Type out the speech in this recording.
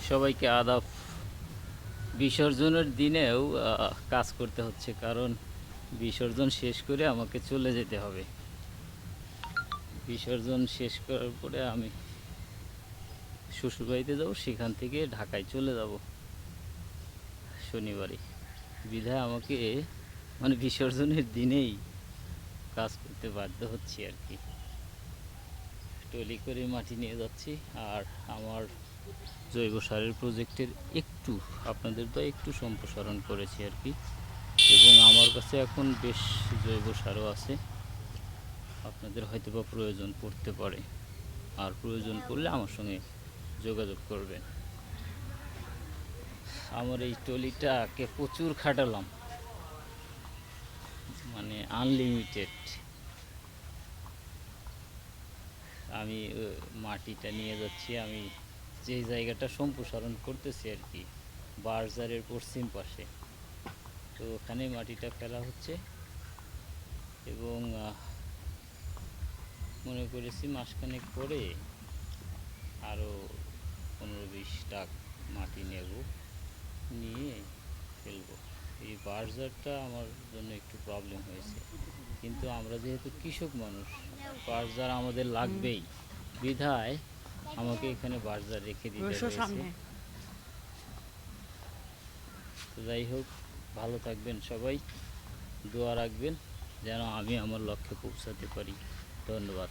সবাইকে আদাব। বিসর্জনের দিনেও কাজ করতে হচ্ছে, কারণ বিসর্জন শেষ করে আমাকে চলে যেতে হবে। বিসর্জন শেষ করার পরে আমি শ্বশুরবাড়িতে যাব, সেখান থেকে ঢাকায় চলে যাব শনিবারে। বিধায় আমাকে মানে বিসর্জনের দিনেই কাজ করতে বাধ্য হচ্ছি আর কি। ট্রলি করে মাটি নিয়ে যাচ্ছি, আর আমার জৈব সারের প্রজেক্টের একটু আপনাদের তো একটু সম্প্রসারণ করেছি আর কি, এবং আমার কাছে এখন বেশ জৈব সারও আছে। আপনাদের হয়তো বা প্রয়োজন পড়তে পারে, আর প্রয়োজন পড়লে আমার সঙ্গে যোগাযোগ করবেন। আমার এই ট্রলিটাকে প্রচুর খাটালাম, মানে আনলিমিটেড। আমি মাটিটা নিয়ে যাচ্ছি, আমি যে জায়গাটা সম্প্রসারণ করতেছি আর কি, বার্জারের পশ্চিম পাশে, তো ওখানে মাটিটা ফেলা হচ্ছে। এবং মনে করেছি মাসখানেক পরে আরও 15-20 টাক মাটি নেব, নিয়ে ফেলবো। এই বার্জারটা আমার জন্য একটু প্রবলেম হয়েছে, কিন্তু আমরা যেহেতু কৃষক মানুষ, বার্জার আমাদের লাগবেই, বিধায় আমাকে এখানে বার্জার রেখে দিতে হয়েছে। তো যাই হোক, ভালো থাকবেন সবাই, দোয়া রাখবেন যেন আমি আমার লক্ষ্যে পৌঁছাতে পারি। ধন্যবাদ।